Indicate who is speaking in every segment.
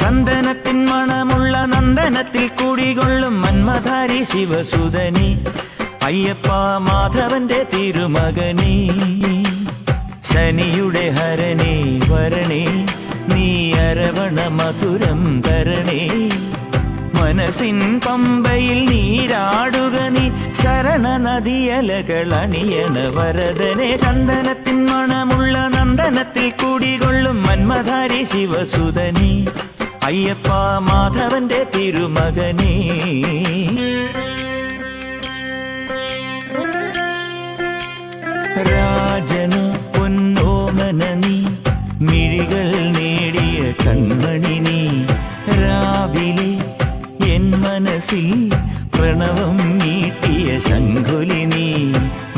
Speaker 1: ചന്ദനത്തിൻ മണമുള്ള നന്ദനത്തിൽ കുടികൊള്ളും മന്മധാരി ശിവസുതനി അയ്യപ്പ മാധവന്റെ തിരുമകനേ. ശനിയുടെ ഹരനേ വരണേ, നീ അരവണ മധുരം തരണേ. മനസ്സിൻ പമ്പയിൽ നീരാടുക നീ, ശരണ നദിയലകൾ അണിയണ വരദനെ. ചന്ദനത്തിൻ മണമുള്ള നന്ദനത്തിൽ കുടികൊള്ളും മന്മധാരി ശിവസുതനി അയ്യപ്പ മാധവന്റെ തിരുമകനേ. രാജനു പൊന്നോമന നീ, മിഴികൾ നേടിയ കൺമണി നീ. രാവിലെ എൻ മനസ്സിൽ പ്രണവം നീട്ടിയ ശംഖുലി നീ.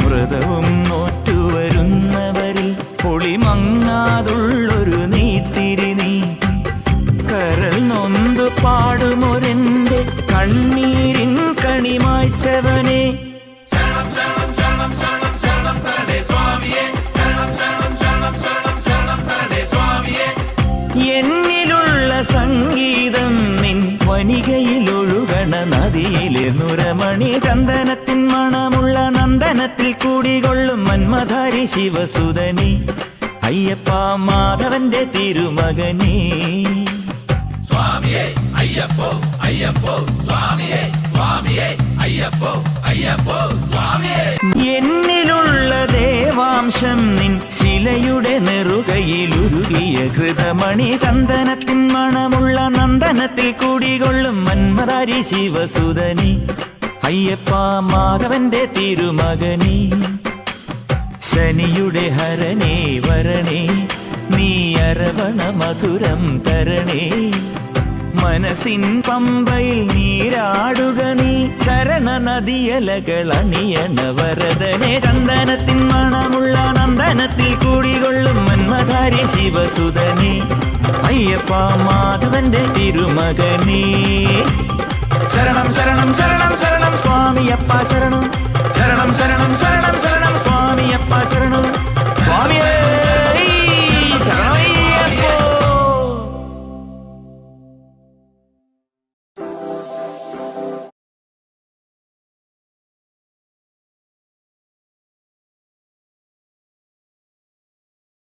Speaker 1: വ്രതവും നോറ്റുവരുന്നവരിൽ പൊളിമങ്ങാതുള്ളൊരു നീത്തിരി നീ. കരൾ നൊന്തു പാടുമൊരെന്റെ കണ്ണീരിൻ കണിമായ്ച്ചവനെ. എന്നിലുള്ള സംഗീതം നിൻ വനികയിലൊഴുകണ നദിയിലെ നുരമണി. ചന്ദനത്തിൻ മണമുള്ള നന്ദനത്തിൽ കൂടികൊള്ളും മന്മധാരി ശിവസുതനി അയ്യപ്പ മാധവന്റെ തിരുമകനേ.
Speaker 2: സ്വാമിയേ അയ്യപ്പോ അയ്യപ്പോ സ്വാമിയേ സ്വാമിയേ അയ്യപ്പോ അയ്യപ്പോ സ്വാമിയേ.
Speaker 1: എന്നിലുള്ള ദേവാംശം നിൻ ശിലയുടെ നെറുകയിലുരുകിയ ഹൃതമണി. ചന്ദനത്തിൻ മണമുള്ള നന്ദനത്തിൽ കൂടികൊള്ളും മന്മധാരി ശിവസുതനി അയ്യപ്പ മാധവന്റെ തിരുമകനേ. ശനിയുടെ ഹരനേ വരണേ, നീ അരവണ മധുരം തരണേ. മനസ്സിൻ പമ്പയിൽ നീരാടുക നീ, ശരണ നദിയലകൾ അണിയണ വരദനെ. ചന്ദനത്തിൻ മണമുള്ള നന്ദനത്തിൽ കൂടികൊള്ളും മന്മധാരി ശിവസുതനി അയ്യപ്പ മാധവന്റെ തിരുമകനേ. ശരണം ശരണം ശരണം ശരണം സ്വാമിയപ്പ ശരണം. ശരണം ശരണം ശരണം ശരണം സ്വാമിയപ്പ ശരണം.